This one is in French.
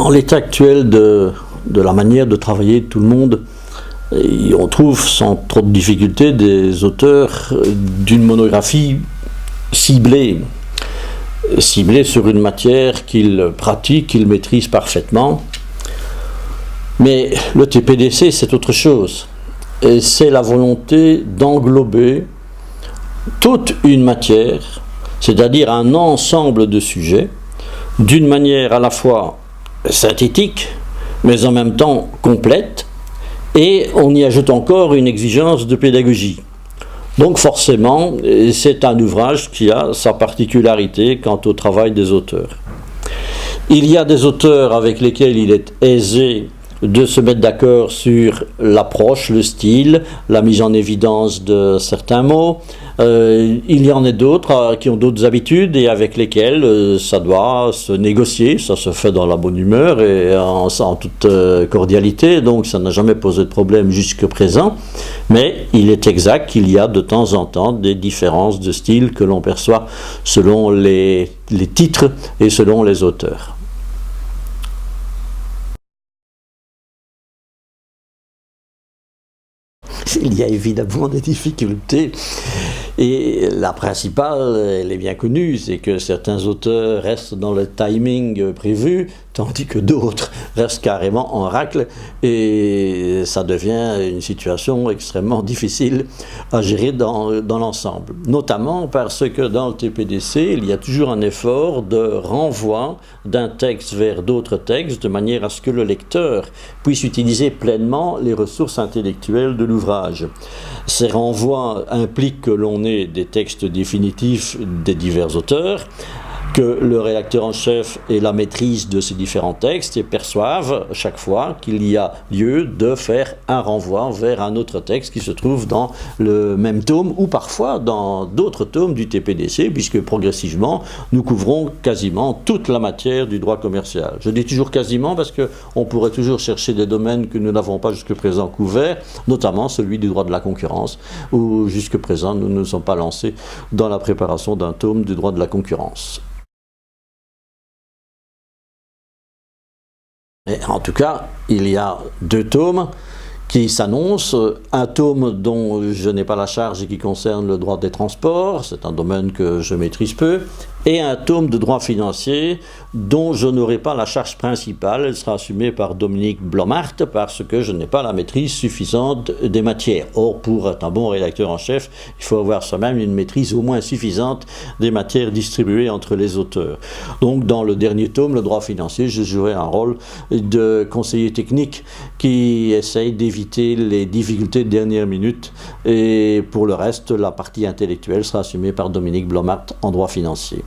En l'état actuel de la manière de travailler de tout le monde, on trouve sans trop de difficulté des auteurs d'une monographie ciblée sur une matière qu'ils pratiquent, qu'ils maîtrisent parfaitement. Mais le TPDC, c'est autre chose. Et c'est la volonté d'englober toute une matière, c'est-à-dire un ensemble de sujets, d'une manière à la fois synthétique, mais en même temps complète, et on y ajoute encore une exigence de pédagogie. Donc forcément, c'est un ouvrage qui a sa particularité quant au travail des auteurs. Il y a des auteurs avec lesquels il est aisé de se mettre d'accord sur l'approche, le style, la mise en évidence de certains mots. Il y en a d'autres qui ont d'autres habitudes et avec lesquels ça doit se négocier. Ça se fait dans la bonne humeur et en toute cordialité, donc ça n'a jamais posé de problème jusque présent. Mais il est exact qu'il y a de temps en temps des différences de style que l'on perçoit selon les titres et selon les auteurs. Il y a évidemment des difficultés et la principale, elle est bien connue, c'est que certains auteurs restent dans le timing prévu tandis que d'autres restent carrément en racle et ça devient une situation extrêmement difficile à gérer dans l'ensemble. Notamment parce que dans le TPDC, il y a toujours un effort de renvoi d'un texte vers d'autres textes de manière à ce que le lecteur puisse utiliser pleinement les ressources intellectuelles de l'ouvrage. Ces renvois impliquent que l'on ait des textes définitifs des divers auteurs, que le rédacteur en chef ait la maîtrise de ces différents textes et perçoive chaque fois qu'il y a lieu de faire un renvoi vers un autre texte qui se trouve dans le même tome ou parfois dans d'autres tomes du TPDC, puisque progressivement nous couvrons quasiment toute la matière du droit commercial. Je dis toujours quasiment parce qu'on pourrait toujours chercher des domaines que nous n'avons pas jusque présent couverts, notamment celui du droit de la concurrence, où jusque présent nous ne nous sommes pas lancés dans la préparation d'un tome du droit de la concurrence. Et en tout cas, il y a deux tomes qui s'annoncent, un tome dont je n'ai pas la charge et qui concerne le droit des transports, c'est un domaine que je maîtrise peu, et un tome de droit financier dont je n'aurai pas la charge principale, elle sera assumée par Dominique Blomart parce que je n'ai pas la maîtrise suffisante des matières. Or, pour être un bon rédacteur en chef, il faut avoir soi-même une maîtrise au moins suffisante des matières distribuées entre les auteurs. Donc, dans le dernier tome, le droit financier, je jouerai un rôle de conseiller technique qui essaye d'éviter les difficultés de dernière minute et pour le reste, la partie intellectuelle sera assumée par Dominique Blomart en droit financier.